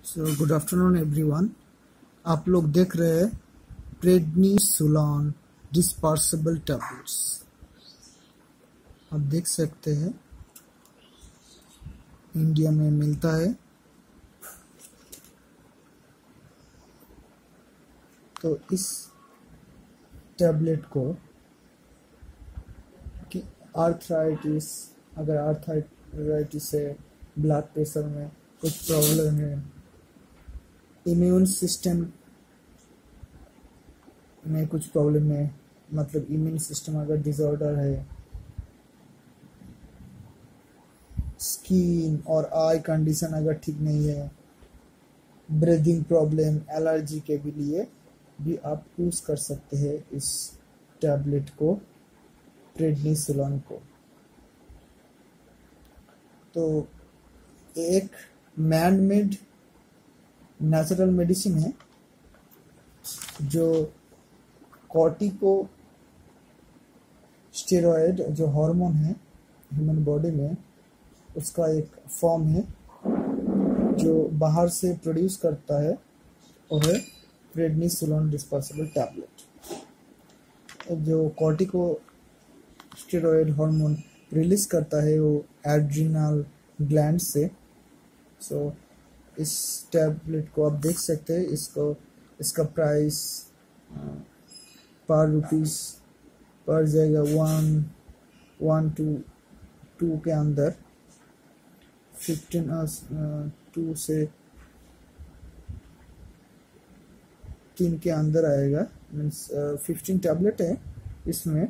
Good afternoon everyone. आप लोग देख रहे हैं प्रेडनिसोलोन डिस्पर्सिबल टैबलेट्स। आप देख सकते हैं इंडिया में मिलता है। तो इस टैबलेट को कि आर्थराइटिस, अगर आर्थराइटिस है, ब्लड प्रेशर में कुछ प्रॉब्लम है, इम्यून सिस्टम में कुछ प्रॉब्लम है, मतलब इम्यून सिस्टम अगर डिसऑर्डर है, स्किन और आई कंडीशन अगर ठीक नहीं है, ब्रीदिंग प्रॉब्लम, एलर्जी के भी लिए भी आप यूज कर सकते हैं इस टैबलेट को, प्रेडनिसोलोन को। तो एक मैन मेड नेचुरल मेडिसिन है जो कॉर्टिको स्टेरॉयड जो हार्मोन है ह्यूमन बॉडी में, उसका एक फॉर्म है जो बाहर से प्रोड्यूस करता है, वो है प्रेडनिसोलोन डिस्पर्सिबल टैबलेट। जो कॉर्टिको स्टेरॉयड हार्मोन रिलीज करता है वो एड्रिनल ग्लैंड से। इस टैबलेट को आप देख सकते हैं, इसका प्राइस पर रुपीस पर जाएगा 1 to 2 के अंदर, 2 से 3 के अंदर आएगा। मीन्स 15 टैबलेट है इसमें।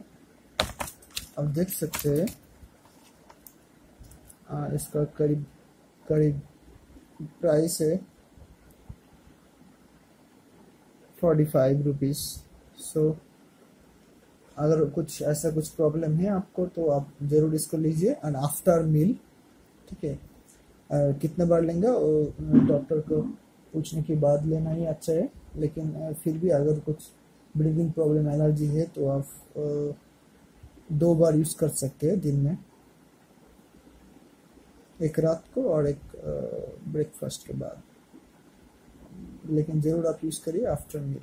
आप देख सकते हैं इसका करीब प्राइस है 45 रुपीस। अगर कुछ ऐसा कुछ प्रॉब्लम है आपको तो आप ज़रूर इसको लीजिए एंड आफ्टर मील, ठीक है। कितने बार लेंगे डॉक्टर को पूछने के बाद लेना ही अच्छा है, लेकिन फिर भी अगर कुछ ब्रीदिंग प्रॉब्लम, एलर्जी है तो आप 2 बार यूज़ कर सकते हैं दिन में, एक रात को और एक ब्रेकफास्ट के बाद, लेकिन ज़रूर आप यूज़ करिए आफ्टर मील।